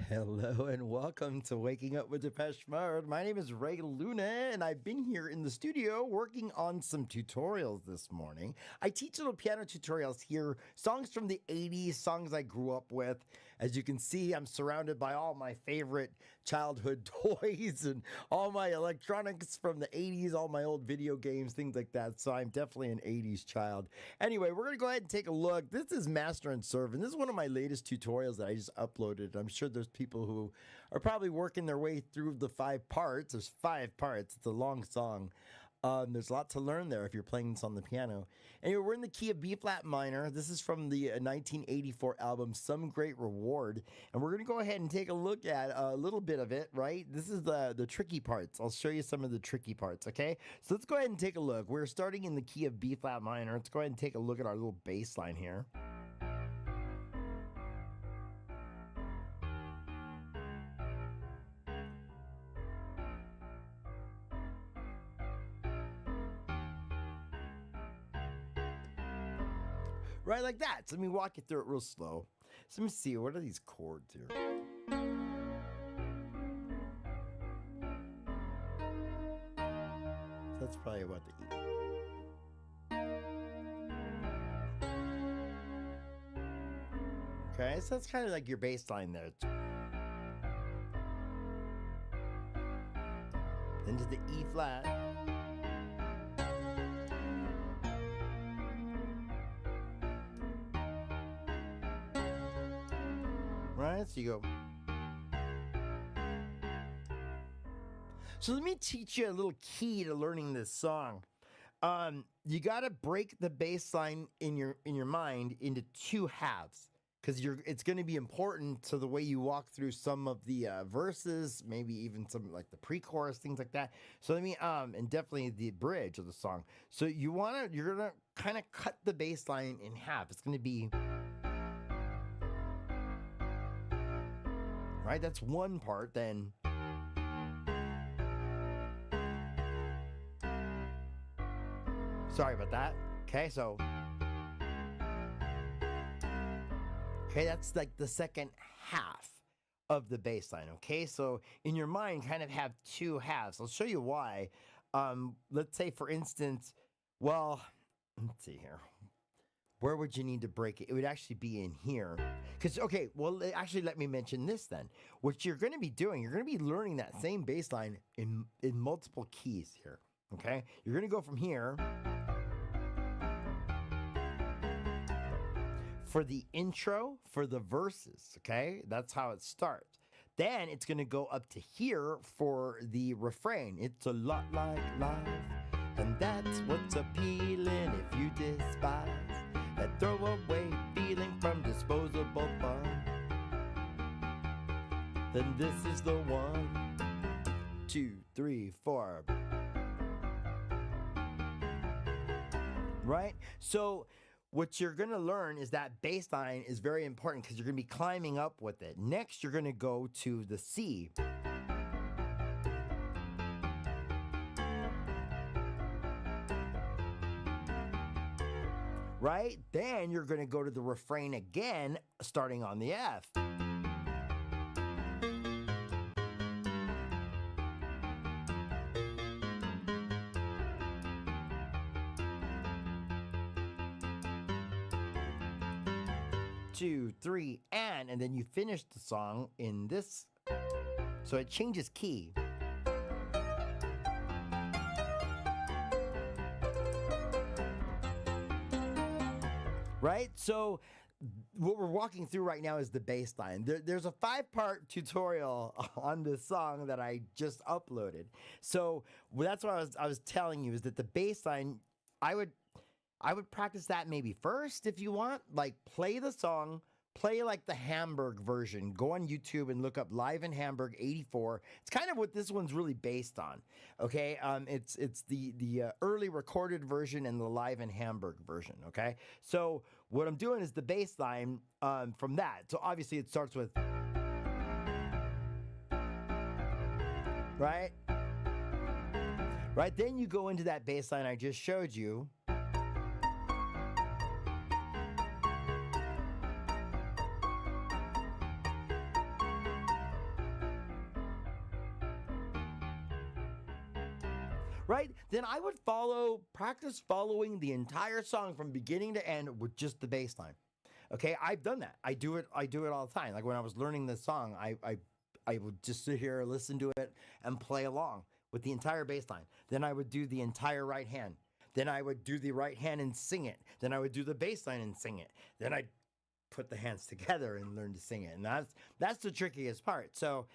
Hello and welcome to Waking Up with Depeche Mode. My name is Ray Luna and I've been here in the studio working on some tutorials this morning. I teach little piano tutorials here, songs from the 80s, songs I grew up with. As you can see, I'm surrounded by all my favorite childhood toys and all my electronics from the 80s, all my old video games, things like that. So I'm definitely an 80s child. Anyway, we're going to go ahead and take a look. This is Master and Serve, and this is one of my latest tutorials that I just uploaded. I'm sure there's people who are probably working their way through the 5 parts. There's 5 parts. It's a long song. There's a lot to learn there if you're playing this on the piano. Anyway, we're in the key of B flat minor. This is from the 1984 album Some Great Reward, and we're going to go ahead and take a look at a little bit of it. Right, this is the tricky parts. I'll show you some of the tricky parts. Okay, so let's go ahead and take a look. We're starting in the key of B flat minor. Let's go ahead and take a look at our little bass line here. Right, like that. So let me walk you through it real slow. So let me see, what are these chords here? So that's probably about the E. Okay, so that's kind of like your bass line there. Then to the E flat. Right, so you go. So let me teach you a little key to learning this song. You got to break the bass line in your mind into 2 halves, because it's going to be important to the way you walk through some of the verses, maybe even some like the pre-chorus, things like that. So let me and definitely the bridge of the song. So you're gonna kind of cut the bass line in half. It's going to be. Right, that's one part. Then sorry about that. Okay, so that's like the second half of the bass line. Okay, so in your mind, kind of have 2 halves. I'll show you why. Let's say, for instance, well, let's see here. Where would you need to break it? It would actually be in here. Because, okay, well, actually, let me mention this then. What you're going to be doing, you're going to be learning that same bass line in multiple keys here, okay? You're going to go from here for the intro, for the verses, okay? That's how it starts. Then it's going to go up to here for the refrain. It's a lot like life, and that's what's appealing if you despise that throwaway feeling from disposable fun. Then this is the 1, 2, 3, 4. Right? So what you're going to learn is that bass line is very important because you're going to be climbing up with it. Next, you're going to go to the C. Right? Then you're going to go to the refrain again, starting on the F. Two, three, and then you finish the song in this. So it changes key. Right? So what we're walking through right now is the bass line. There's a 5-part tutorial on this song that I just uploaded. So that's what I was telling you, is that the bass line, I would practice that maybe first if you want. Like, play the song, play like the Hamburg version. Go on YouTube and look up Live in Hamburg 84. It's kind of what this one's really based on. Okay, it's the early recorded version and the Live in Hamburg version. Okay, so what I'm doing is the bass line from that. So obviously it starts with, right? Right, then you go into that bass line I just showed you. right? Then I would practice following the entire song from beginning to end with just the bass line. Okay, I've done that. I do it all the time. Like when I was learning this song, I would just sit here, listen to it, and play along with the entire bass line. Then I would do the entire right hand. Then I would do the right hand and sing it. Then I would do the bass line and sing it. Then I'd put the hands together and learn to sing it. And that's the trickiest part. So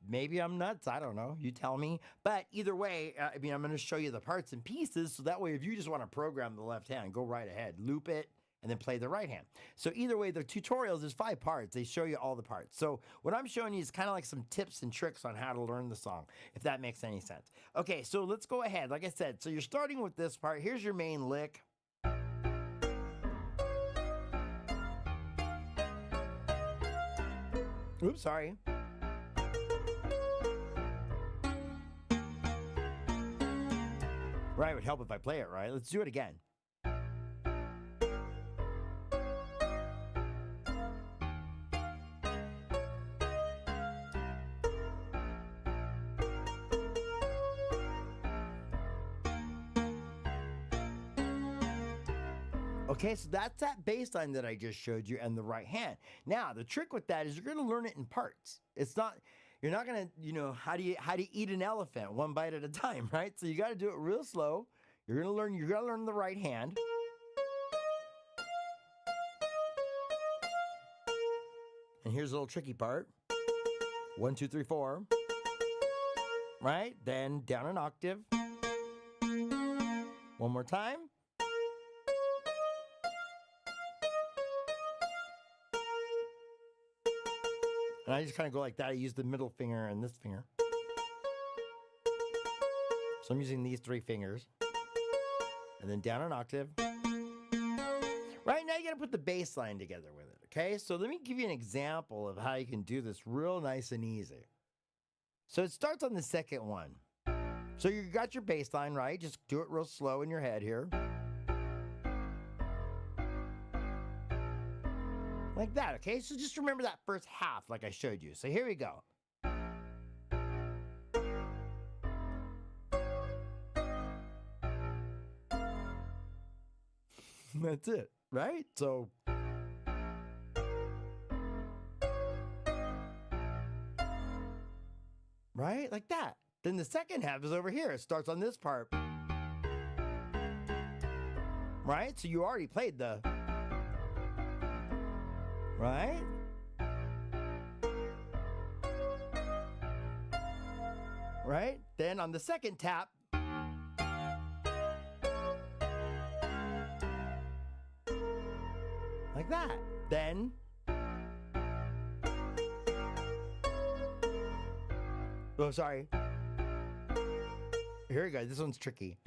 maybe I'm nuts. I don't know. You tell me. But either way, I mean, I'm going to show you the parts and pieces. So that way, if you just want to program the left hand, go right ahead, loop it, and then play the right hand. So either way, the tutorials, there's 5 parts. They show you all the parts. So what I'm showing you is kind of like some tips and tricks on how to learn the song, if that makes any sense. Okay, so let's go ahead. Like I said, so you're starting with this part. Here's your main lick. Oops, sorry. Right, it would help if I play it right. Let's do it again. Okay, so that's that bass line that I just showed you and the right hand. Now, the trick with that is you're going to learn it in parts. It's not, you're not going to, how do you eat an elephant one bite at a time, right? So you got to do it real slow. You got to learn the right hand. And here's a little tricky part. 1, 2, 3, 4. Right? Then down an octave. One more time. And I just kind of go like that. I use the middle finger and this finger. So I'm using these 3 fingers. And then down an octave. Right, now you got to put the bass line together with it, okay? So let me give you an example of how you can do this real nice and easy. So it starts on the second one. So you got your bass line, right? Just do it real slow in your head here. Like that, okay? So just remember that first half like I showed you. So here we go. That's it, right? So right? Like that. Then the second half is over here. It starts on this part. Right? So you already played the right? Right? Then on the second tap, like that. Then oh, sorry. Here we go. This one's tricky.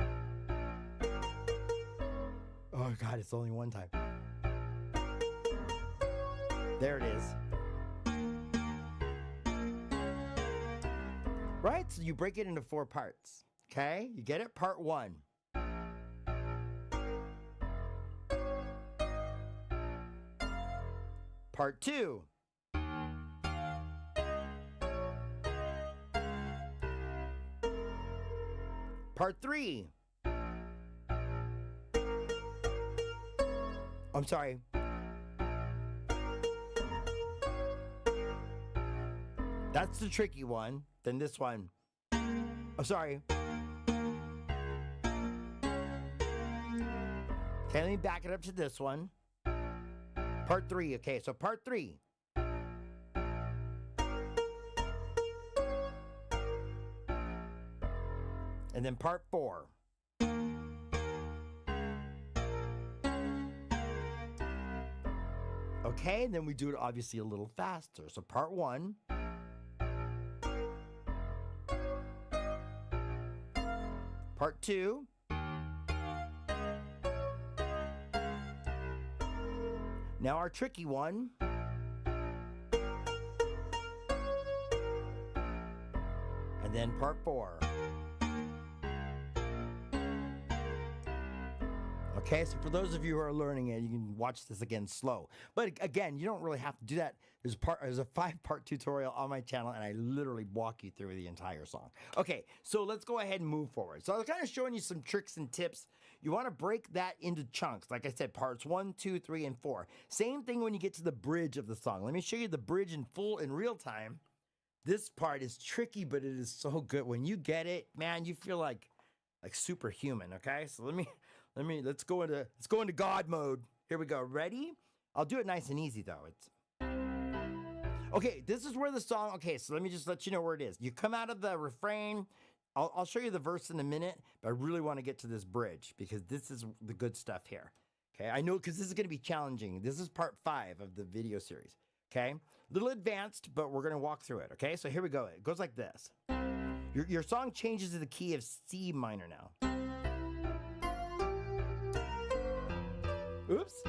Oh, God, it's only one time. There it is. Right? So you break it into 4 parts. Okay? You get it? Part 1. Part 2. Part 3. I'm sorry. That's the tricky one. Then this one. Oh, sorry. Okay, let me back it up to this one. Part 3. Okay, so part 3. And then part 4. Okay, and then we do it obviously a little faster. So part 1. Part 2. Now our tricky one. And then part 4. Okay, so for those of you who are learning it, you can watch this again slow. But again, you don't really have to do that. There's a 5-part tutorial on my channel, and I literally walk you through the entire song. Okay, so let's go ahead and move forward. So I was kind of showing you some tricks and tips. You want to break that into chunks. Like I said, parts 1, 2, 3, and 4. Same thing when you get to the bridge of the song. Let me show you the bridge in full in real time. This part is tricky, but it is so good. When you get it, man, you feel like superhuman. Okay, so let's go into God mode. Here we go. Ready? I'll do it nice and easy though. Okay, this is where the song. Okay, so let me just let you know where it is. You come out of the refrain. I'll show you the verse in a minute, but I really want to get to this bridge because this is the good stuff here. Okay, I know because this is going to be challenging. This is part 5 of the video series. Okay, a little advanced, but we're going to walk through it. Okay, so here we go. It goes like this. Your song changes to the key of C minor now. Oops.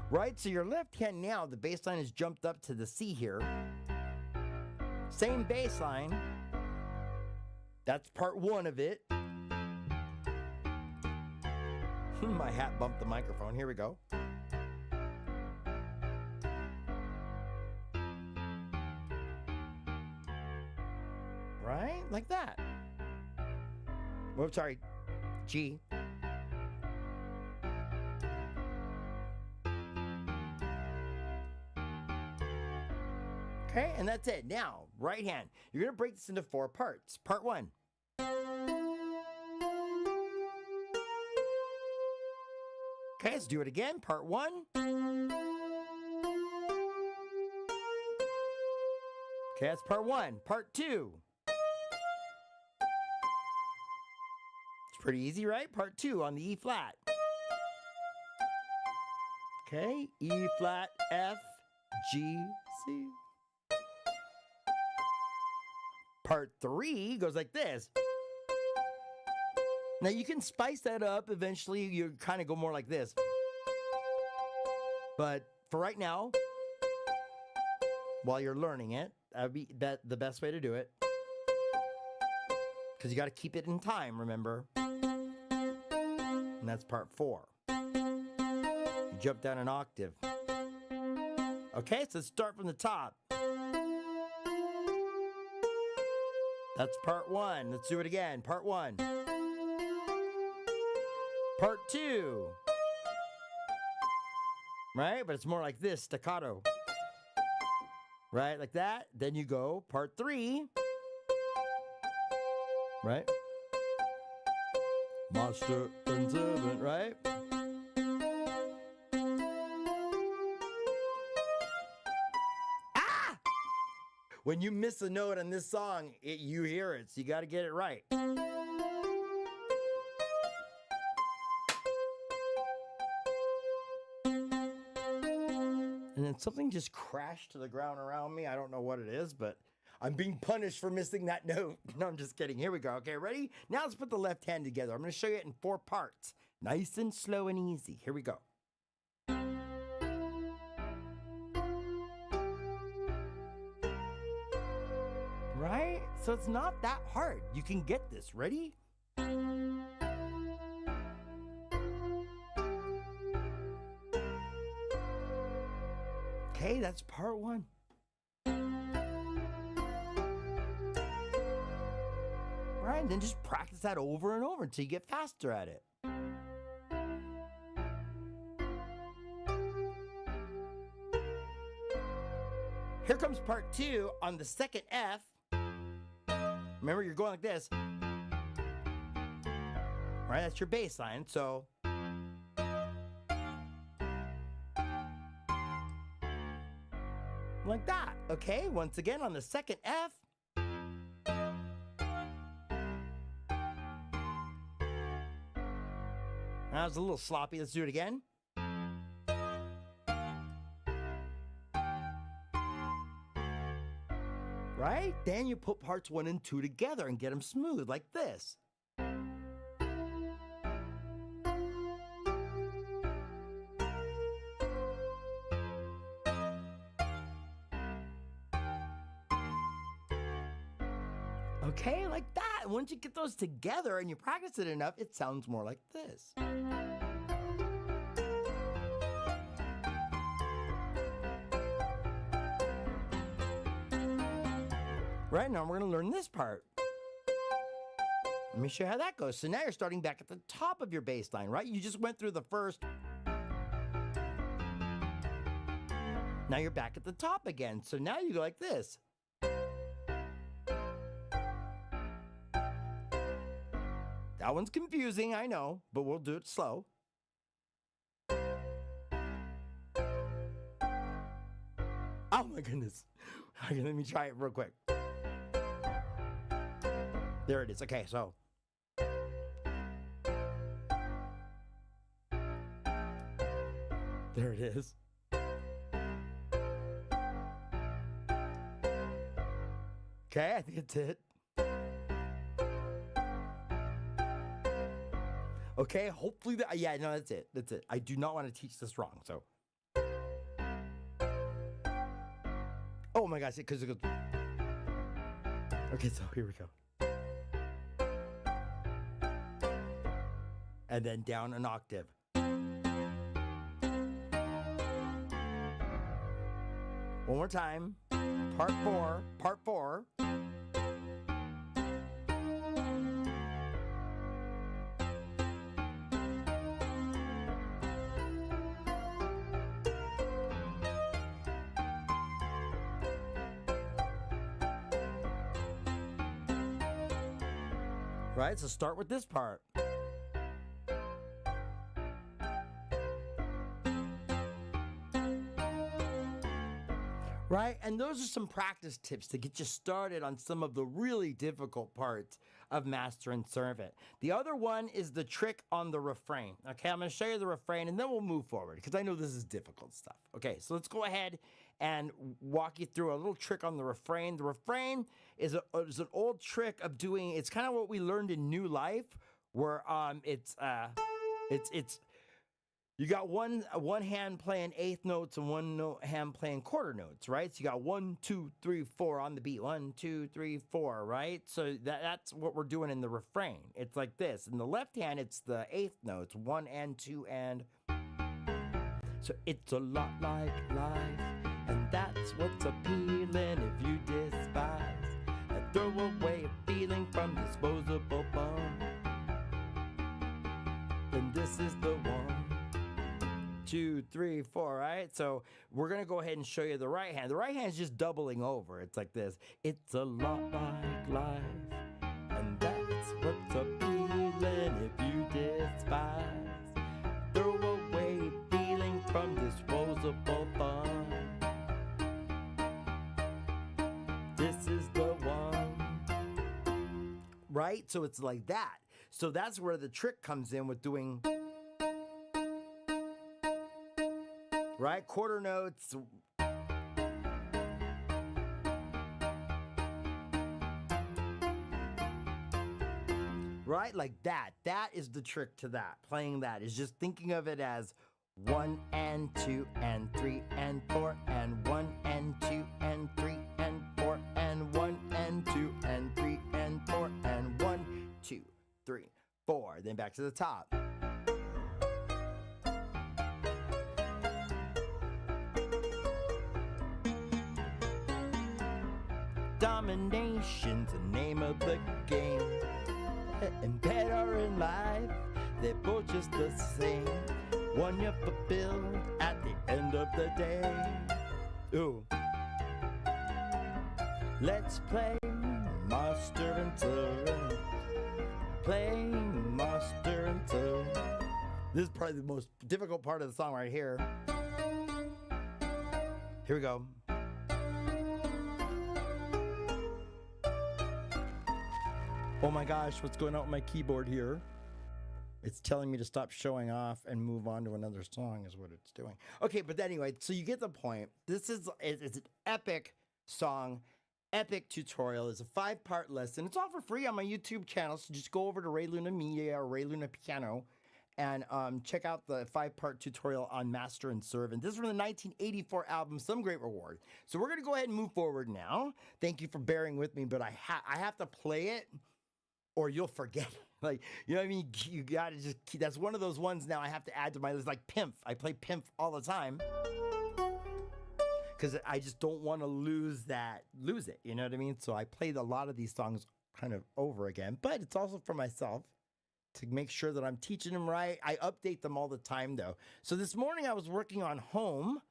Right, so your left hand now, the bass line is jumped up to the C here. Same bass line. That's part 1 of it. My hat bumped the microphone. Here we go. Right? Like that. Whoops, sorry. G. Okay, and that's it. Now, right hand. You're going to break this into 4 parts. Part 1. Okay, let's do it again. Part 1. Okay, that's part 1. Part 2. It's pretty easy, right? Part 2 on the E flat. Okay, E flat, F, G, C. Part 3 goes like this. Now you can spice that up. Eventually you kind of go more like this. But for right now, while you're learning it, that would be the best way to do it. Because you got to keep it in time, remember? And that's part 4. You jump down an octave. Okay, so let's start from the top. That's part 1. Let's do it again. Part 1. Part 2. Right? But it's more like this, staccato. Right? Like that. Then you go part 3. Right? Master and servant, right? When you miss a note on this song, you hear it, so you got to get it right. And then something just crashed to the ground around me. I don't know what it is, but I'm being punished for missing that note. No, I'm just kidding. Here we go. Okay, ready? Now let's put the left hand together. I'm going to show you it in 4 parts. Nice and slow and easy. Here we go. Right? So it's not that hard. You can get this. Ready? Okay, that's part 1. Right, and then just practice that over and over until you get faster at it. Here comes part 2 on the second F. Remember, you're going like this. Right, that's your bass line, so. Like that, okay? Once again, on the second F. That was a little sloppy. Let's do it again. Right? Then you put parts 1 and 2 together and get them smooth like this. Okay, like that. Once you get those together and you practice it enough, it sounds more like this. Right now, we're going to learn this part. Let me show you how that goes. So now you're starting back at the top of your bass line, right? You just went through the first. Now you're back at the top again. So now you go like this. That one's confusing, I know, but we'll do it slow. Oh my goodness. Okay, let me try it real quick. There it is. Okay, so. There it is. Okay, I think that's it. Okay, hopefully that, yeah, no, that's it. That's it. I do not want to teach this wrong, so. Oh my gosh, because it goes. Okay, so here we go. And then down an octave. One more time. Part four. Right, so start with this part. Right, and those are some practice tips to get you started on some of the really difficult parts of Master and Servant. The other one is the trick on the refrain. Okay, I'm going to show you the refrain and then we'll move forward because I know this is difficult stuff. Okay, so let's go ahead and walk you through a little trick on the refrain. The refrain is an old trick of doing, it's kind of what we learned in New Life, where it's you got one hand playing eighth notes and one hand playing quarter notes, right? So you got 1, 2, 3, 4 on the beat. 1, 2, 3, 4, right? So that's what we're doing in the refrain. It's like this. In the left hand, it's the eighth notes, 1 and 2 and. So it's a lot like life, and that's what's appealing if you despise and throw away a feeling from disposable bum. Then this is the one. 2, 3, 4, right? So we're going to go ahead and show you the right hand. The right hand is just doubling over. It's like this. It's a lot like life, and that's what's appealing if you despise. Throw away feeling from disposable fun. This is the one. Right? So it's like that. So that's where the trick comes in with doing... Right? Quarter notes. Right? Like that. That is the trick to that. Playing that is just thinking of it as 1 and 2 and 3 and 4 and 1 and 2 and 3 and 4 and 1 and 2 and 3 and 4 and 1, 2, 3, 4. Then back to the top. Domination's the name of the game, and better in life, they're both just the same. One you fulfill at the end of the day. Ooh. Let's play Master and Servant. Play Master and Servant. This is probably the most difficult part of the song right here. Here we go. Oh my gosh, what's going on with my keyboard here? It's telling me to stop showing off and move on to another song is what it's doing. Okay, but anyway, so you get the point. This is it's an epic song, epic tutorial. It's a 5-part lesson. It's all for free on my YouTube channel, so just go over to Ray Luna Media or Ray Luna Piano and check out the 5-part tutorial on Master and Servant. This is from the 1984 album, Some Great Reward. So we're going to go ahead and move forward now. Thank you for bearing with me, but I have to play it or you'll forget. Like, you know what I mean? You got to just keep, that's one of those ones now I have to add to my list, like Pimp. I play Pimp all the time because I just don't want to lose it. You know what I mean? So I played a lot of these songs kind of over again, but it's also for myself to make sure that I'm teaching them right. I update them all the time though. So this morning I was working on Home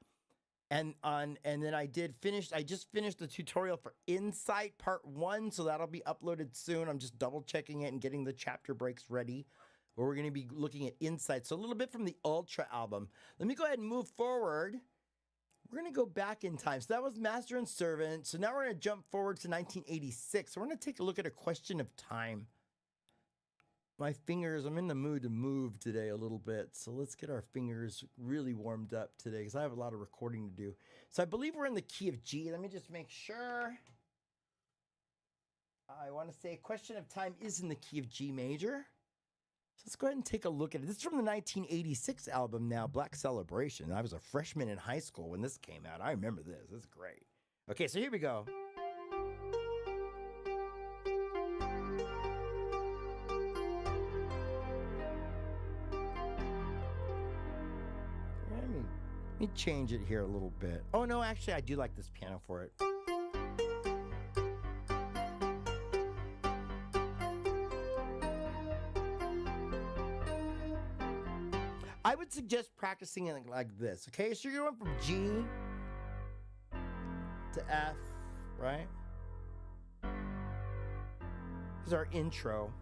and then I just finished the tutorial for Insight Part 1, so that'll be uploaded soon. I'm just double checking it and getting the chapter breaks ready. Where we're going to be looking at Insight. So a little bit from the Ultra album. Let me go ahead and move forward. We're going to go back in time. So that was Master and Servant. So now we're going to jump forward to 1986. So we're going to take a look at A Question of Time. My fingers, I'm in the mood to move today a little bit. So let's get our fingers really warmed up today because I have a lot of recording to do. So I believe we're in the key of G. Let me just make sure. I want to say A Question of Time is in the key of G major. So let's go ahead and take a look at it. This is from the 1986 album now, Black Celebration. I was a freshman in high school when this came out. I remember this. This is great. Okay, so here we go. Let me change it here a little bit. Oh, no, actually, I do like this piano for it. I would suggest practicing it like this, okay? So you're going from G to F, right? This is our intro.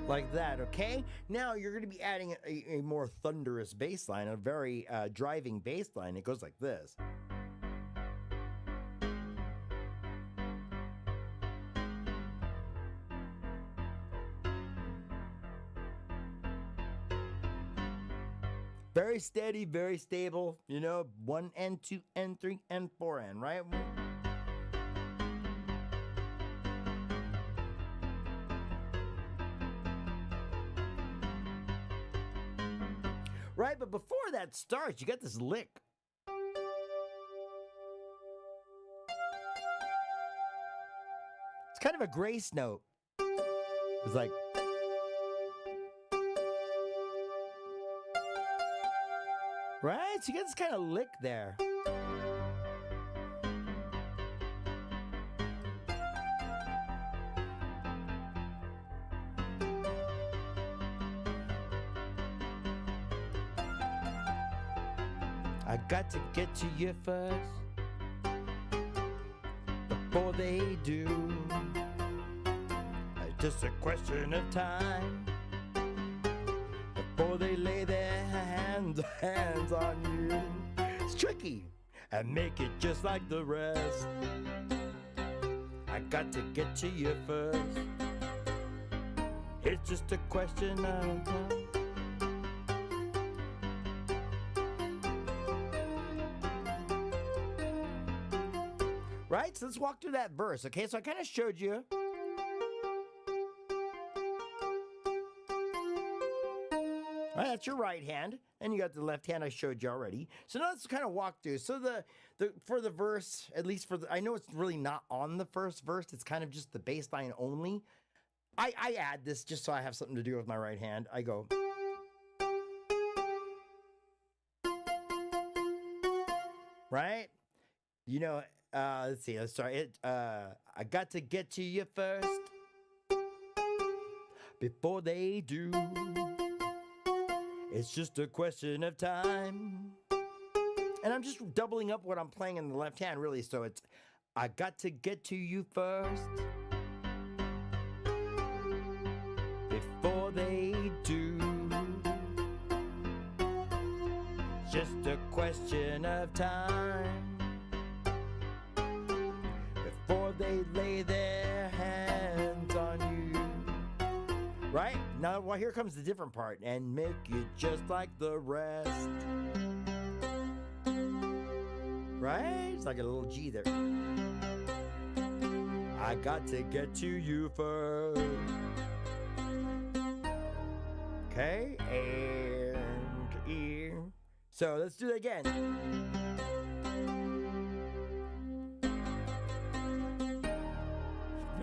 Like that, okay? Now you're going to be adding a more thunderous bass line, a very driving bass line. It goes like this. Very steady, very stable, you know, 1 and 2 and 3 and 4 and, right? Right, but before that starts, you got this lick. It's kind of a grace note. It's like, right? So you get this kind of lick there. I got to get to you first before they do. It's just a question of time before they lay their hands on you. It's tricky and make it just like the rest. I got to get to you first. It's just a question of time. Right? So let's walk through that verse, okay? So I kind of showed you. All right, that's your right hand, and you got the left hand I showed you already. So now let's kind of walk through. So for the verse, at least I know it's really not on the first verse. It's kind of just the bass line only. I add this just so I have something to do with my right hand. I go. Right? You know, let's see, let's start it. I got to get to you first before they do. It's just a question of time. And I'm just doubling up what I'm playing in the left hand, really. So it's, I got to get to you first before they do. Just a question of time before before they lay their hands on you. Right? Now, well, here comes the different part. And make it just like the rest. Right? It's like a little G there. I got to get to you first. Okay, and E. So let's do that again.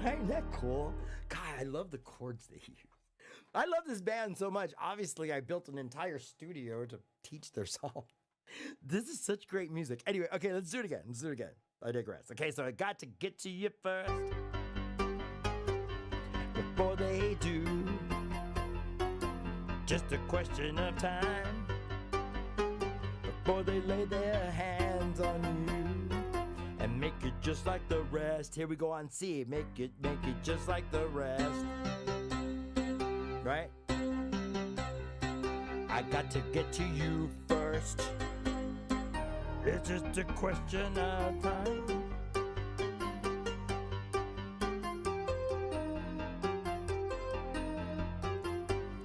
Right, isn't that cool? God, I love the chords they use. I love this band so much. Obviously, I built an entire studio to teach their song. This is such great music. Anyway, okay, let's do it again. Let's do it again. I digress. Okay, so I got to get to you first. Before they do. Just a question of time. Before they lay their hands on you. And make it just like the rest. Here we go on C. Make it just like the rest. Right? I got to get to you first. It's just a question of time.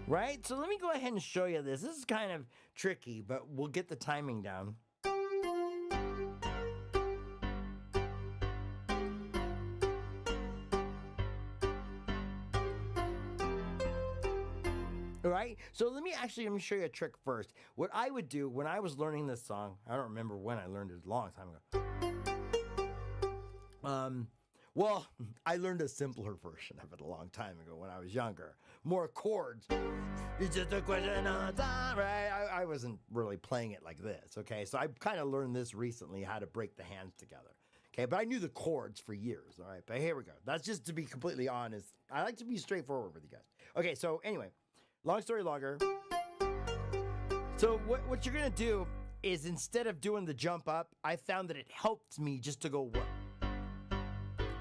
Right? So let me go ahead and show you this. This is kind of tricky, but we'll get the timing down. Right? So let me show you a trick first. What I would do when I was learning this song, I don't remember when I learned it, a long time ago. Well, I learned a simpler version of it a long time ago when I was younger. More chords. It's just a question of time, right? I wasn't really playing it like this, okay? So I kind of learned this recently, how to break the hands together. Okay, but I knew the chords for years, all right? But here we go. That's just to be completely honest. I like to be straightforward with you guys. Okay, so anyway. Long story longer. So what you're going to do is instead of doing the jump up, I found that it helped me just to go what?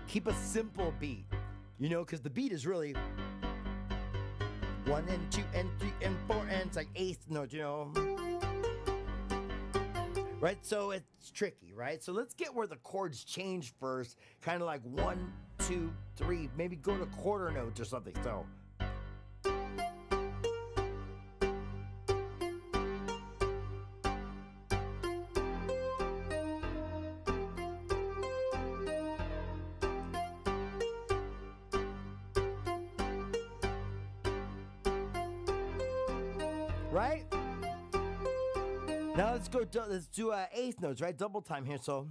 Keep a simple beat. You know, because the beat is really 1 and 2 and 3 and 4 and it's like eighth note, you know. Right? So it's tricky, right? So let's get where the chords change first. Kind of like 1, 2, 3. Maybe go to quarter notes or something. So. Right? Now let's do eighth notes, right? Double time here, so.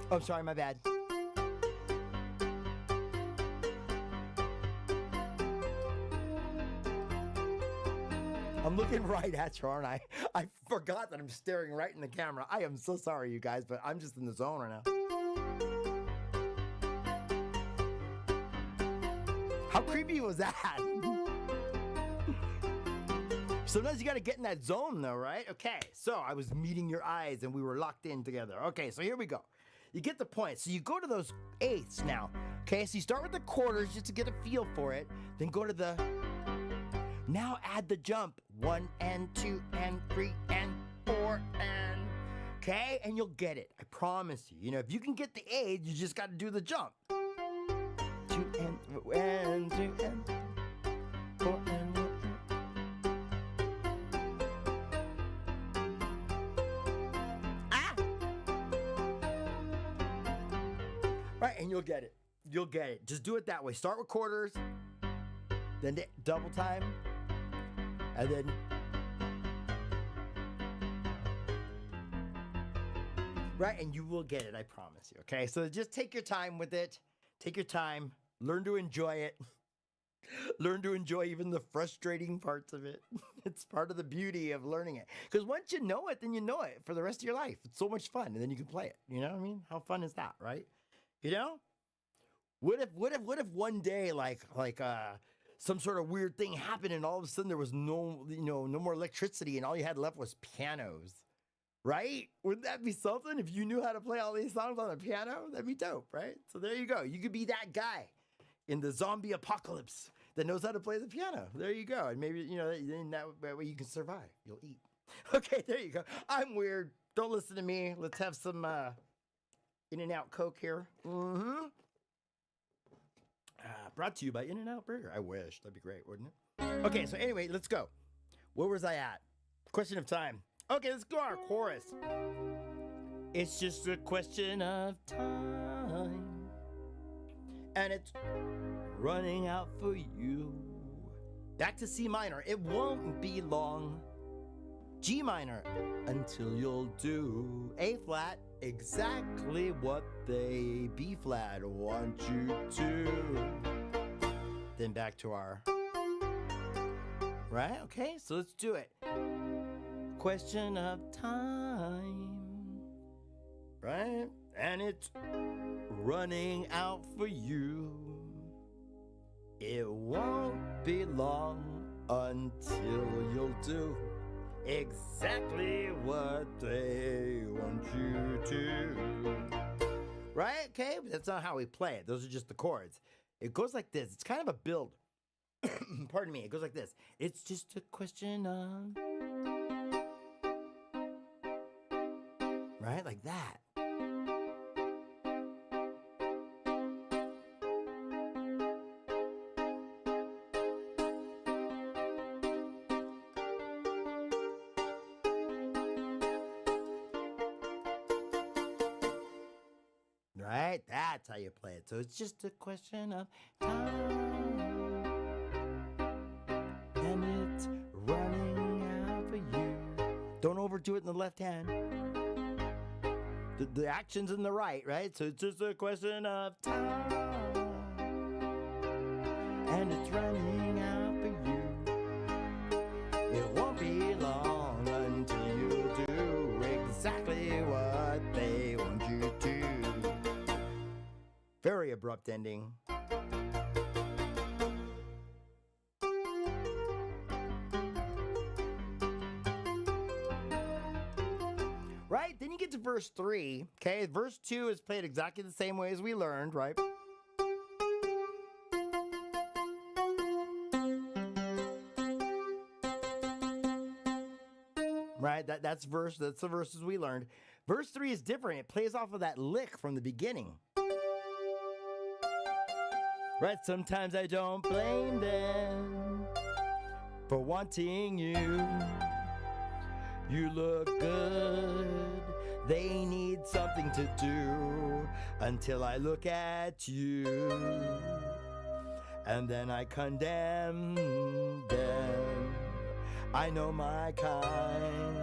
Oh, sorry, my bad. I'm looking right at you, aren't I? I forgot that I'm staring right in the camera. I am so sorry, you guys, but I'm just in the zone right now. How creepy was that? Sometimes you got to get in that zone though, right? Okay, so I was meeting your eyes and we were locked in together. Okay, so here we go. You get the point. So you go to those eighths now. Okay, so you start with the quarters just to get a feel for it. Then go to the... Now add the jump. 1 and 2 and 3 and 4 and... Okay, and you'll get it. I promise you. You know, if you can get the eighth, you just got to do the jump. 2 and 2 and 4 and 1. Right, and you'll get it. You'll get it. Just do it that way. Start with quarters, then double time, and then... Right, and you will get it, I promise you, okay? So just take your time with it. Take your time. Learn to enjoy it. Learn to enjoy even the frustrating parts of it. It's part of the beauty of learning it. Because once you know it, then you know it for the rest of your life. It's so much fun, and then you can play it. You know what I mean? How fun is that, right? You know? What if one day like some sort of weird thing happened and all of a sudden there was no more electricity and all you had left was pianos? Right? Wouldn't that be something if you knew how to play all these songs on a piano? That'd be dope, right? So there you go. You could be that guy in the zombie apocalypse that knows how to play the piano. There you go. And maybe, then that way you can survive. You'll eat. Okay, there you go. I'm weird. Don't listen to me. Let's have some In-N-Out Coke here. Brought to you by In-N-Out Burger. I wish. That'd be great, wouldn't it? Okay, so anyway, let's go. Where was I at? Question of time. Okay, let's go our chorus. It's just a question of time, and it's running out for you. Back to C minor. It won't be long. G minor until you'll do A flat, exactly what they B flat want you to. Then back to our, right? Okay, so let's do it. Question of time, right? And it's running out for you. It won't be long until you'll do exactly what they want you to. Right? Okay, but that's not how we play it. Those are just the chords. It goes like this. It's kind of a build. Pardon me. It goes like this. It's just a question of... Right? Like that. Right? That's how you play it. So it's just a question of time, and it's running out for you. Don't overdo it in the left hand. The action's in the right, right? So it's just a question of time, and it's running out for you. It won't be long until you do exactly what they want you to. Very abrupt ending. Right? Then you get to verse 3. Okay, verse 2 is played exactly the same way as we learned, right? Right? That's the verses we learned. Verse 3 is different. It plays off of that lick from the beginning. Right, sometimes I don't blame them for wanting you. You look good, they need something to do until I look at you, and then I condemn them. I know my kind,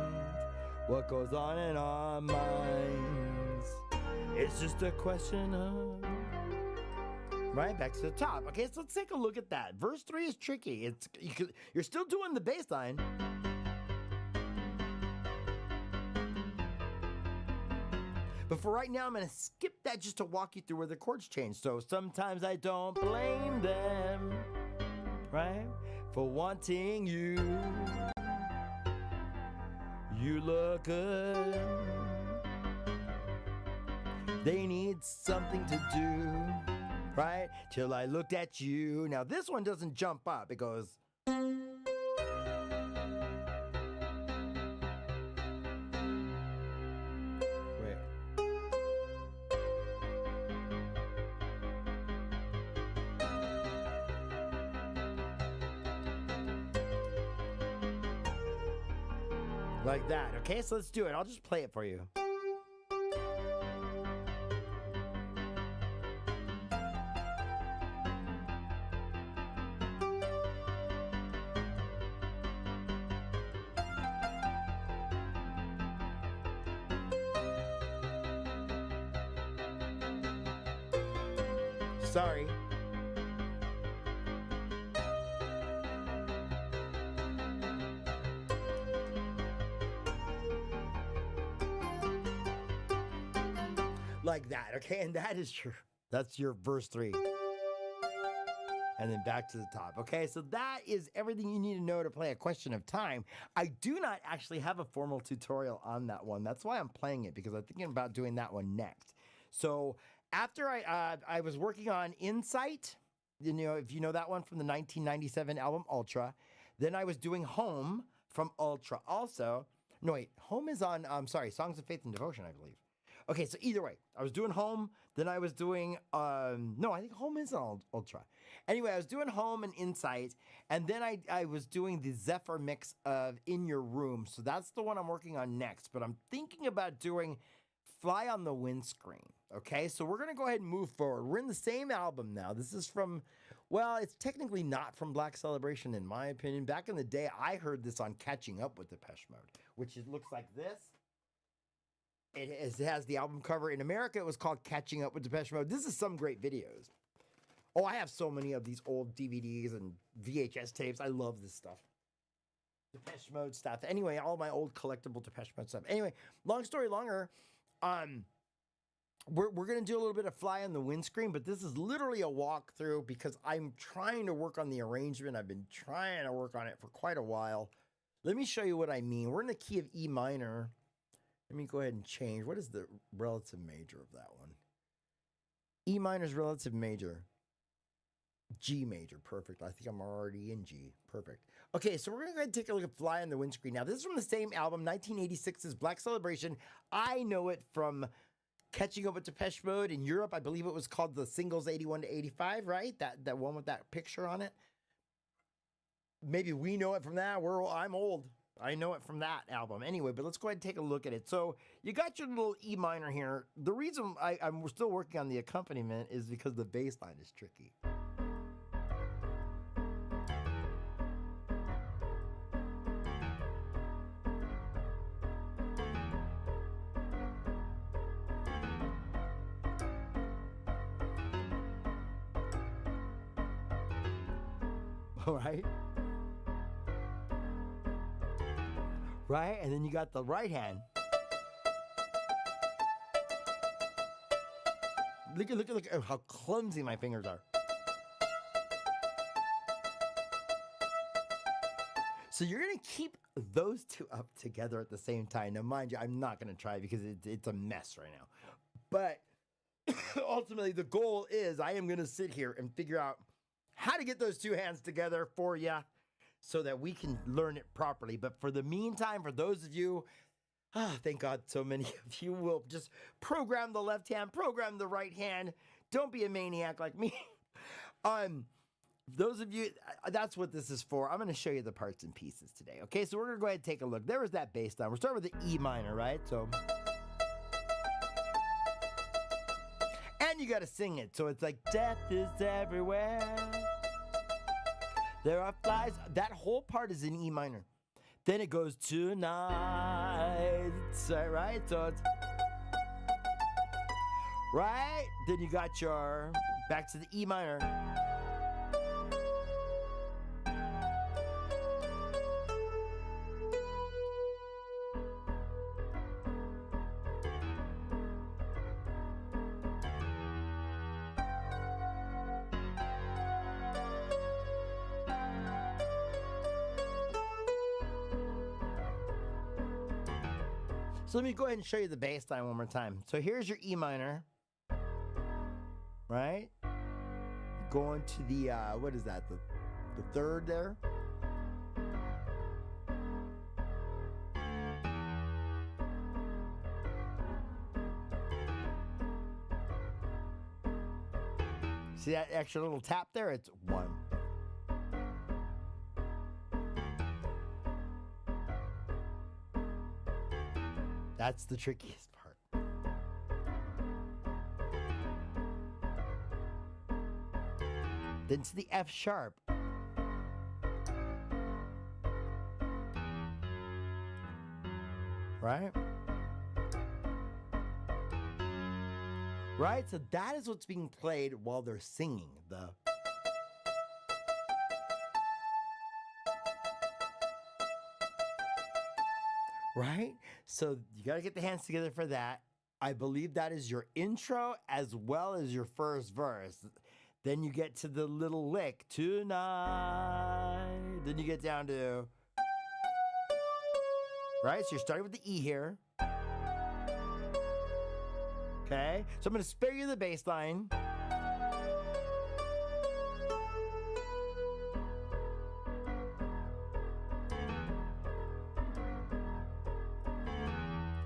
what goes on in our minds. It's just a question of... Right, back to the top. Okay, so let's take a look at that. Verse 3 is tricky. You're still doing the bass line. But for right now, I'm going to skip that just to walk you through where the chords change. So sometimes I don't blame them, right, for wanting you. You look good. They need something to do. Right? Till I looked at you. Now this one doesn't jump up. It goes... Wait. Like that. Okay, so let's do it. I'll just play it for you. Sorry. Like that, okay? And that's your verse 3. And then back to the top. Okay, so that is everything you need to know to play A Question of Time. I do not actually have a formal tutorial on that one. That's why I'm playing it, because I'm thinking about doing that one next. So after I was working on Insight, you know, if you know that one from the 1997 album Ultra, then I was doing Home from Ultra also. No, wait, Home is on, Songs of Faith and Devotion, I believe. Okay, so either way, I was doing home, then I was doing no, I think home is an ultra. Anyway, I was doing home and insight, and then I was doing the Zephyr mix of In Your Room. So that's the one I'm working on next, but I'm thinking about doing Fly on the Windscreen. Okay, so we're gonna go ahead and move forward. We're in the same album now. This is from, well, it's technically not from Black Celebration in my opinion. Back in the day, I heard this on Catching Up with Depeche Mode, which looks like this. It has the album cover. In America, it was called Catching Up with Depeche Mode. This is some great videos. Oh, I have so many of these old DVDs and VHS tapes. I love this stuff. Depeche Mode stuff. Anyway, all my old collectible Depeche Mode stuff. Anyway, long story longer, we're going to do a little bit of Fly on the Windscreen, but this is literally a walkthrough because I'm trying to work on the arrangement. I've been trying to work on it for quite a while. Let me show you what I mean. We're in the key of E minor. Let me go ahead and change. What is the relative major of that one? E minor's relative major. G major. Perfect. I think I'm already in G. Perfect. Okay, so we're going to go ahead and take a look at Fly on the Windscreen. Now, this is from the same album, 1986's Black Celebration. I know it from Catching Up with Depeche Mode. In Europe, I believe it was called the Singles 81 to 85, right? That one with that picture on it. Maybe we know it from that. I'm old. I know it from that album. Anyway, but let's go ahead and take a look at it. So you got your little E minor here. The reason I'm still working on the accompaniment is because the bass line is tricky. All right. Right? And then you got the right hand. Look at how clumsy my fingers are. So you're going to keep those two up together at the same time. Now, mind you, I'm not going to try because it's a mess right now. But ultimately, the goal is I am going to sit here and figure out how to get those two hands together for you, so that we can learn it properly. But for the meantime, for those of you, thank God so many of you will just program the left hand, program the right hand. Don't be a maniac like me. Those of you, that's what this is for. I'm going to show you the parts and pieces today. Okay, so we're going to go ahead and take a look. There was that bass line. We're starting with the E minor, right? So, and you got to sing it. So it's like, death is everywhere. There are flies. That whole part is in E minor. Then it goes tonight, right? So it's right. Then you got your back to the E minor. So let me go ahead and show you the bass line one more time. So here's your E minor, right? Going to the, what is that? The third there. See that extra little tap there? It's 1. That's the trickiest part. Then to the F sharp. Right? Right? So that is what's being played while they're singing. The right? So you got to get the hands together for that. I believe that is your intro as well as your first verse. Then you get to the little lick, tonight. Then you get down to, right? So you're starting with the E here. Okay? So I'm going to spare you the bass line.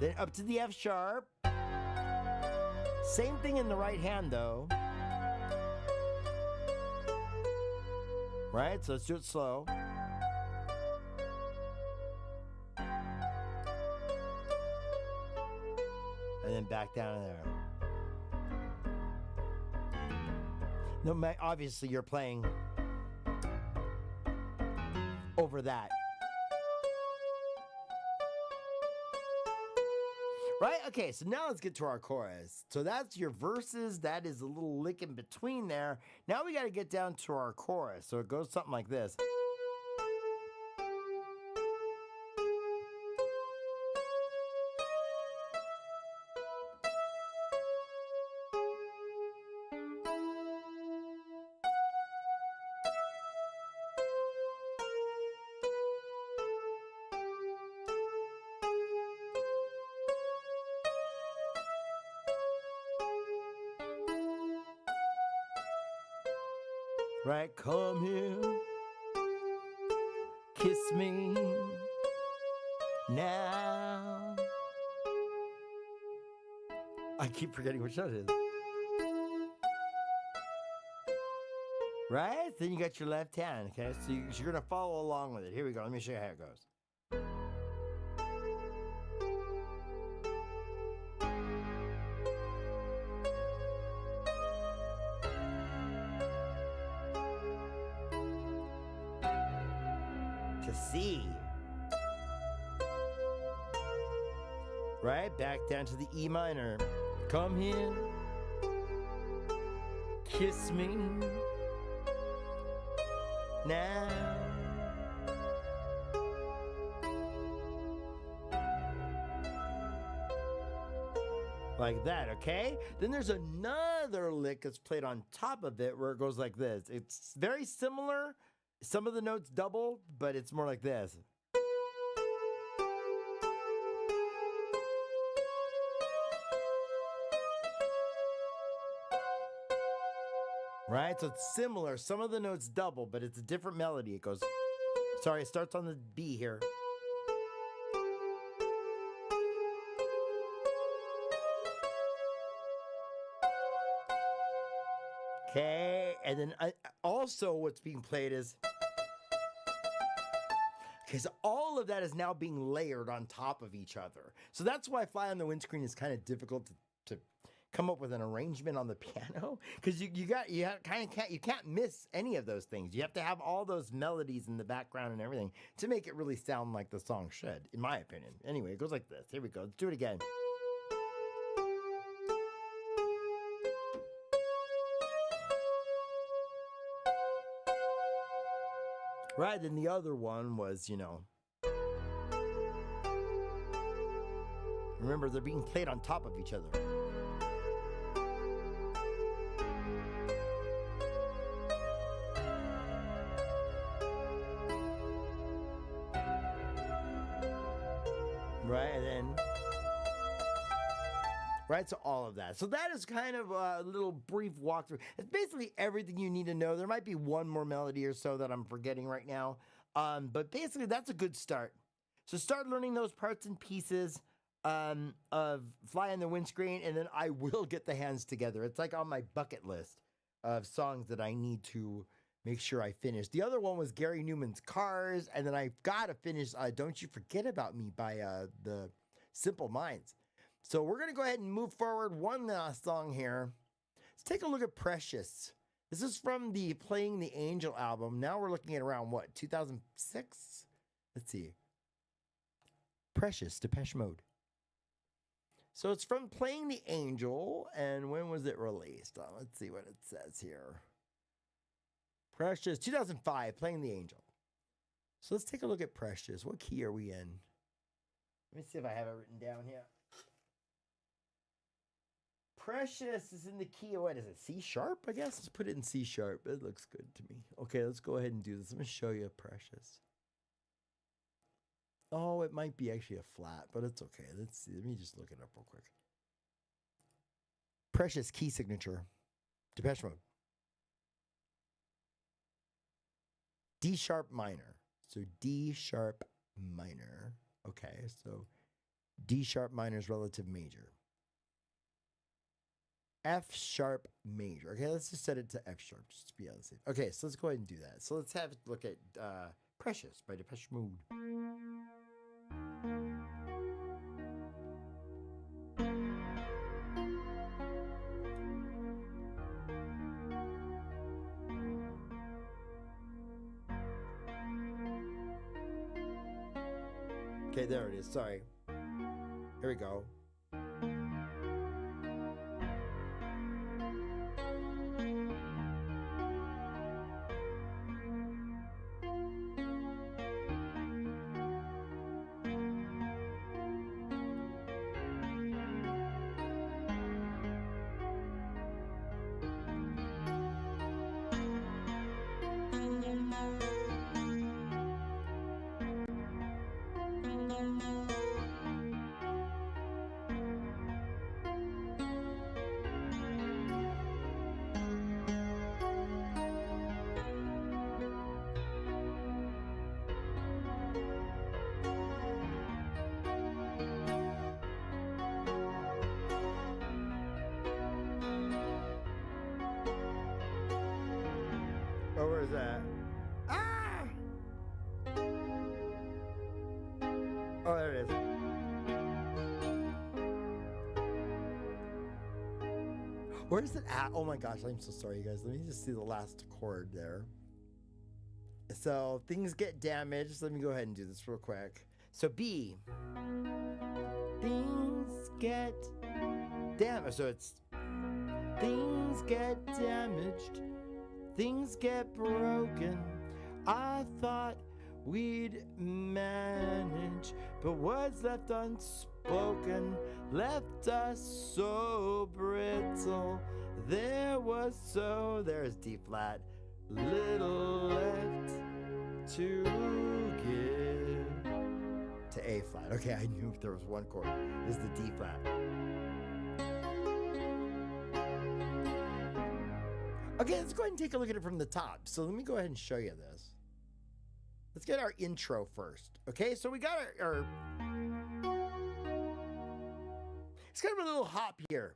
Then up to the F sharp. Same thing in the right hand though. Right? So let's do it slow. And then back down there. No, obviously you're playing over that. Right? Okay, so now let's get to our chorus. So that's your verses. That is a little lick in between there. Now we got to get down to our chorus. So it goes something like this. Right, come here, kiss me now. I keep forgetting which note it is. Right? Then you got your left hand, okay? So you're going to follow along with it. Here we go. Let me show you how it goes. To C. Right? Back down to the E minor. Come here. Kiss me. Now. Like that, okay? Then there's another lick that's played on top of it where it goes like this. It's very similar. Some of the notes double, but it's more like this. Right? So it's similar. Some of the notes double, but it's a different melody. It goes, sorry, it starts on the B here. Okay, and then also what's being played is, because all of that is now being layered on top of each other. So that's why Fly on the Windscreen is kind of difficult to come up with an arrangement on the piano, because you can't miss any of those things. You have to have all those melodies in the background and everything to make it really sound like the song should, in my opinion. Anyway, it goes like this. Here we go. Let's do it again. Right, then the other one was, remember, they're being played on top of each other. Right, and then, right, so all of that. So that is kind of a little brief walkthrough. It's basically everything you need to know. There might be one more melody or so that I'm forgetting right now. But basically, that's a good start. So start learning those parts and pieces of Fly on the Windscreen, and then I will get the hands together. It's like on my bucket list of songs that I need to make sure I finish. The other one was Gary Newman's Cars, and then I've got to finish Don't You Forget About Me by the Simple Minds. So we're going to go ahead and move forward. One last song here. Let's take a look at Precious. This is from the Playing the Angel album. Now we're looking at around, 2006? Let's see. Precious, Depeche Mode. So it's from Playing the Angel, and when was it released? Let's see what it says here. Precious, 2005, Playing the Angel. So let's take a look at Precious. What key are we in? Let me see if I have it written down here. Precious is in the key of, what is it, C sharp, I guess? Let's put it in C sharp. It looks good to me. Okay, let's go ahead and do this. I'm going to show you Precious. Oh, it might be actually a flat, but it's okay. Let's see. Let me just look it up real quick. Precious key signature. Depeche Mode. D sharp minor. So D sharp minor. Okay, so D sharp minor is relative major. F sharp major. Okay, let's just set it to F sharp just to be on the safe. Okay, so let's go ahead and do that. So let's have a look at Precious by Depeche Mode. Okay, there it is. Sorry. Here we go. Oh, where's that? Ah! Oh, there it is. Where's it at? Oh my gosh, I'm so sorry, you guys. Let me just see the last chord there. So things get damaged. Let me go ahead and do this real quick. So B. Things get damaged. So it's things get damaged. Things get broken. I thought we'd manage, but words left unspoken left us so brittle. There's D flat, little left to give. To A flat. Okay, I knew if there was one chord. This is the D flat. Okay, let's go ahead and take a look at it from the top. So let me go ahead and show you this. Let's get our intro first. Okay, so we got our it's kind of a little hop here.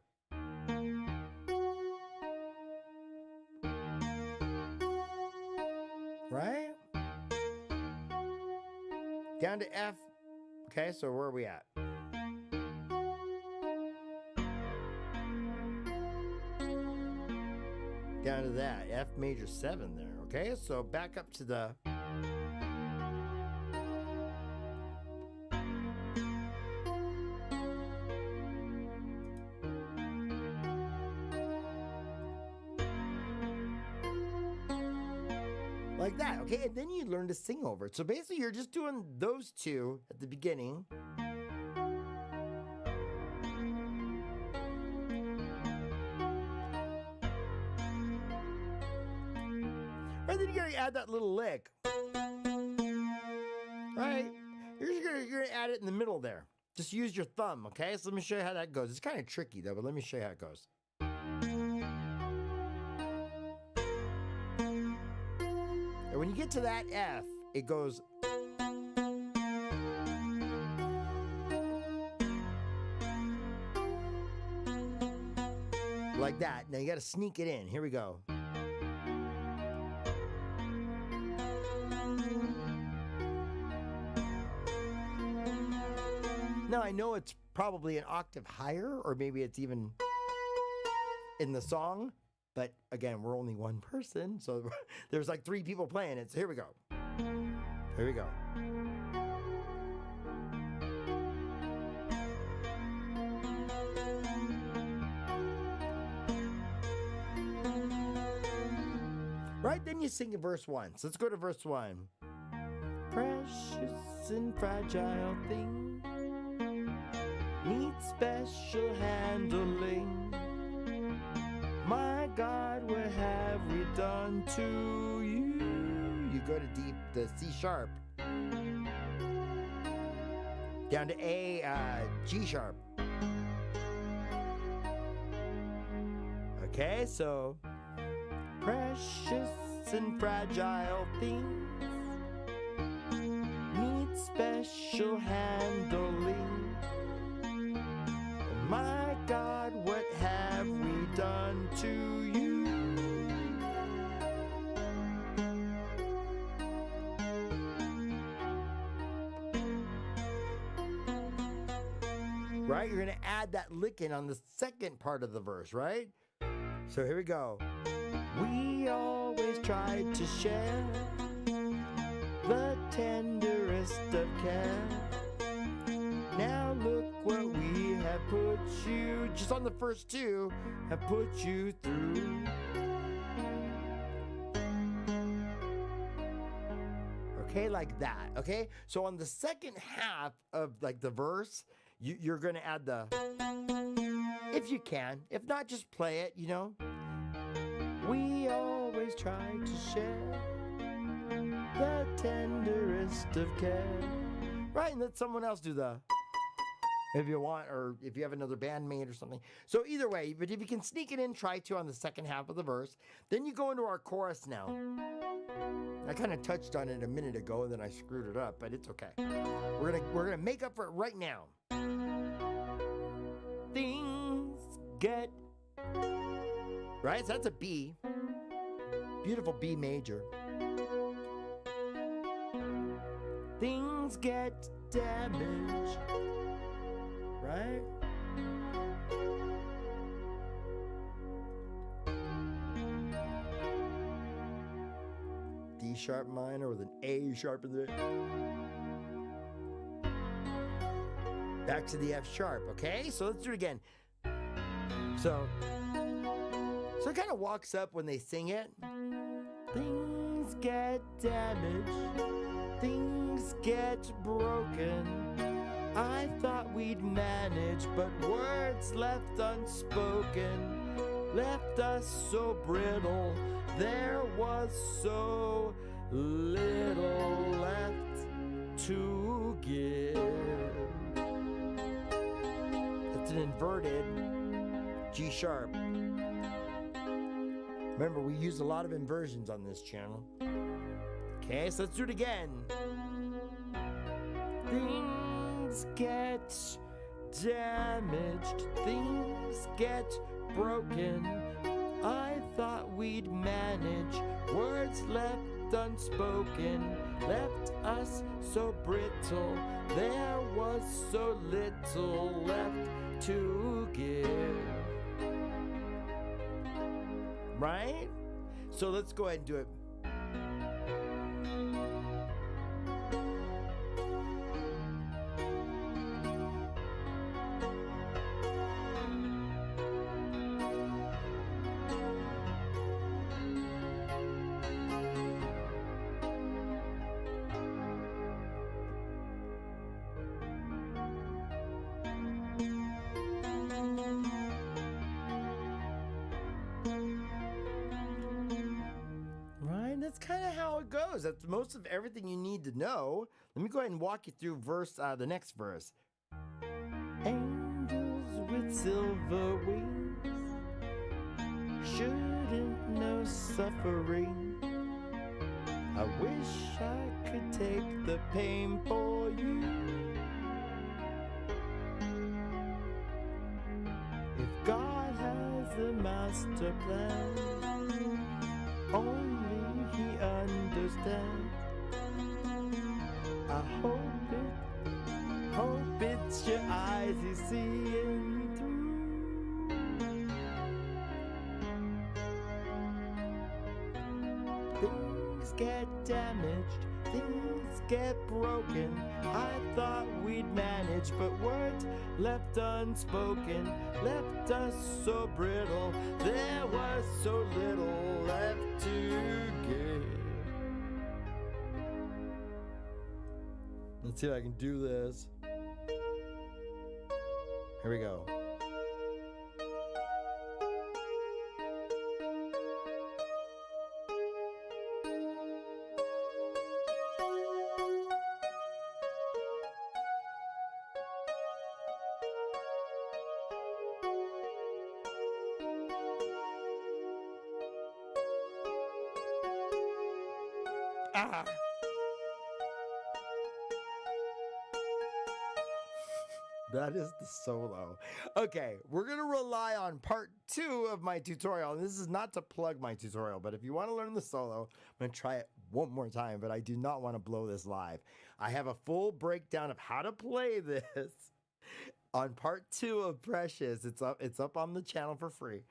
Right? Down to F. Okay, so where are we at? Down to that, F major 7 there. Okay, so back up to the like that, okay? And then you learn to sing over it. So basically you're just doing those two at the beginning. Right, then you gotta add that little lick. Right? You're gonna add it in the middle there. Just use your thumb, okay? So let me show you how that goes. It's kind of tricky though, but let me show you how it goes. And when you get to that F, it goes like that. Now you gotta sneak it in. Here we go. Now I know it's probably an octave higher, or maybe it's even in the song, but again, we're only one person, so there's like 3 people playing it. So here we go. Here we go. Right, then you sing in verse 1. So let's go to verse 1. Precious and fragile thing need special handling. My God, what have we done to you? You go to D, the C sharp, down to A, G sharp. Okay, so precious and fragile things need special handling. My God, what have we done right? You're going to add that lick in on the second part of the verse, right? So here we go. We always tried to share the tenderest of care. Now look what we have put you, just on the first two, have put you through. Okay, like that, okay? So on the second half of like the verse, you're gonna add the, if you can. If not, just play it, you know? We always try to share the tenderest of care. Right, and let someone else do the, if you want, or if you have another bandmate or something. So either way, but if you can sneak it in, try to on the second half of the verse. Then you go into our chorus now. I kind of touched on it a minute ago, and then I screwed it up, but it's okay. We're gonna make up for it right now. Things get right. So that's a B. Beautiful B major. Things get damaged. Right? D sharp minor with an A sharp in there. Back to the F sharp, okay? So let's do it again. So it kind of walks up when they sing it. Things get damaged. Things get broken. I thought we'd manage, but words left unspoken left us so brittle. There was so little left to give. That's an inverted G sharp. Remember, we use a lot of inversions on this channel. Okay, so let's do it again. Things get damaged, things get broken. I thought we'd manage, words left unspoken left us so brittle. There was so little left to give. Right? So let's go ahead and do it. That's kind of how it goes. That's most of everything you need to know. Let me go ahead and walk you through the next verse. Angels with silver wings shouldn't know suffering. I wish I could take the pain for you. If God has a master plan, only He understands. I hope it's your eyes He's seeing through. Things get damaged, things get broken. I thought we'd manage, but words left unspoken left us so brittle. There was so little left to give. Let's see if I can do this. Here we go. Ah! That is the solo. Okay, we're going to rely on part 2 of my tutorial. And this is not to plug my tutorial, but if you want to learn the solo, I'm going to try it one more time, but I do not want to blow this live. I have a full breakdown of how to play this on part 2 of Precious. It's up on the channel for free.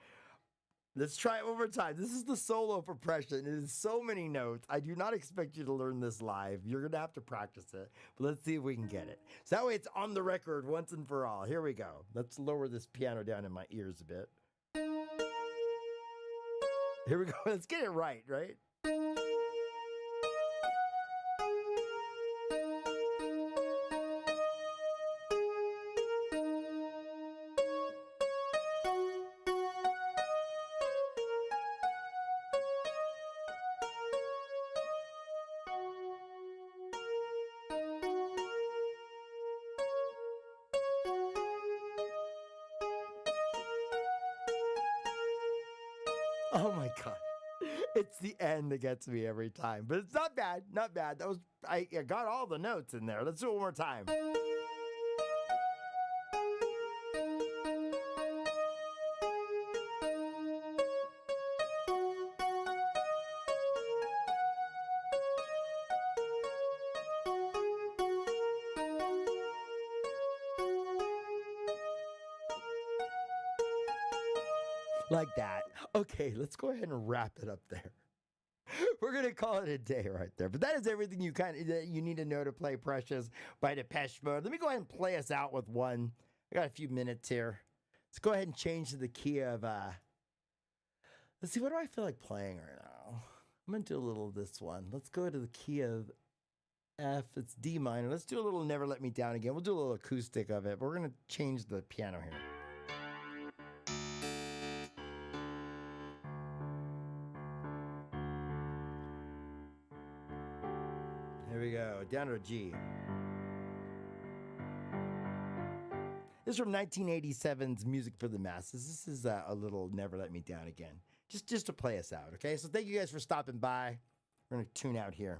Let's try it one more time. This is the solo for Precious. It is so many notes. I do not expect you to learn this live. You're going to have to practice it. But let's see if we can get it. So that way it's on the record once and for all. Here we go. Let's lower this piano down in my ears a bit. Here we go. Let's get it right, right? Oh my god. It's the end that gets me every time. But it's not bad. Not bad. I got all the notes in there. Let's do it one more time. Like that. Okay, let's go ahead and wrap it up there. We're gonna call it a day right there. But that is everything that you need to know to play Precious by Depeche Mode. Let me go ahead and play us out with one. I got a few minutes here. Let's go ahead and change to the key of let's see, what do I feel like playing right now? I'm gonna do a little of this one. Let's go to the key of F. It's D minor. Let's do a little Never Let Me Down again. We'll do a little acoustic of it, but we're gonna change the piano here. Here we go, down to a G. This is from 1987's Music for the Masses. This is a little Never Let Me Down again. Just to play us out, okay? So thank you guys for stopping by. We're gonna tune out here.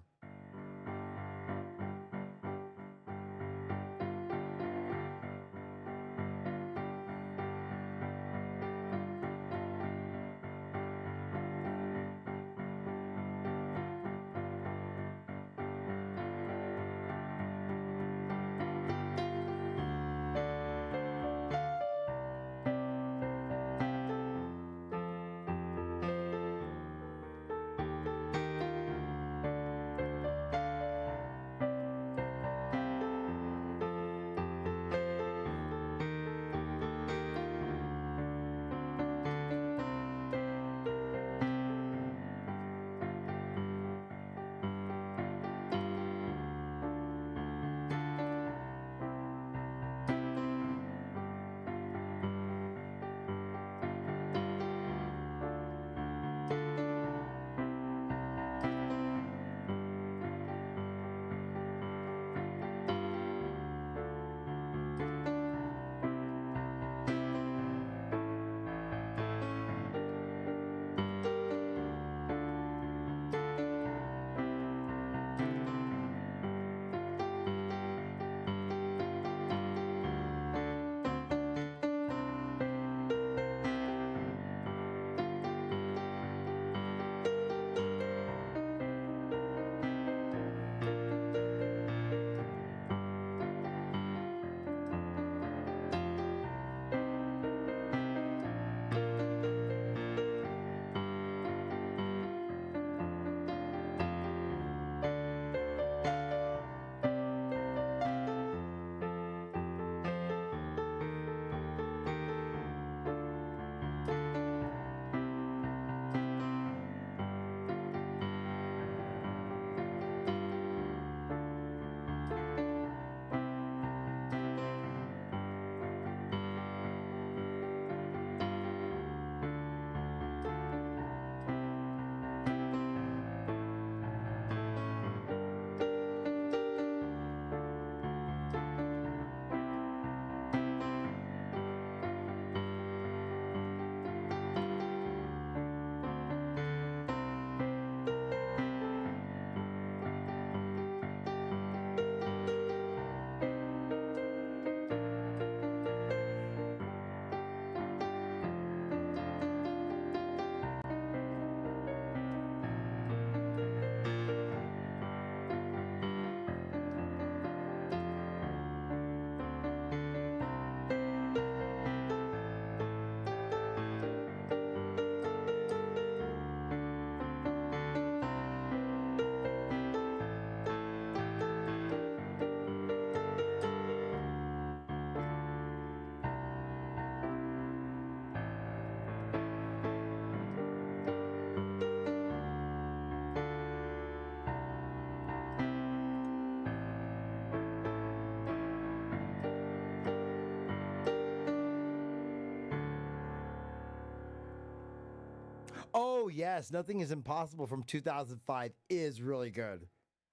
Oh, yes. Nothing is Impossible from 2005 is really good.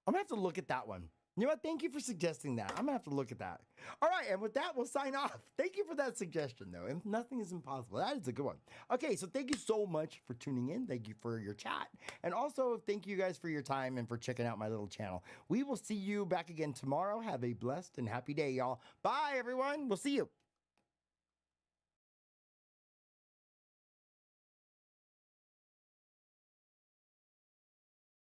I'm going to have to look at that one. You know what? Thank you for suggesting that. I'm going to have to look at that. All right. And with that, we'll sign off. Thank you for that suggestion, though. And Nothing is Impossible. That is a good one. Okay. So thank you so much for tuning in. Thank you for your chat. And also, thank you guys for your time and for checking out my little channel. We will see you back again tomorrow. Have a blessed and happy day, y'all. Bye, everyone. We'll see you.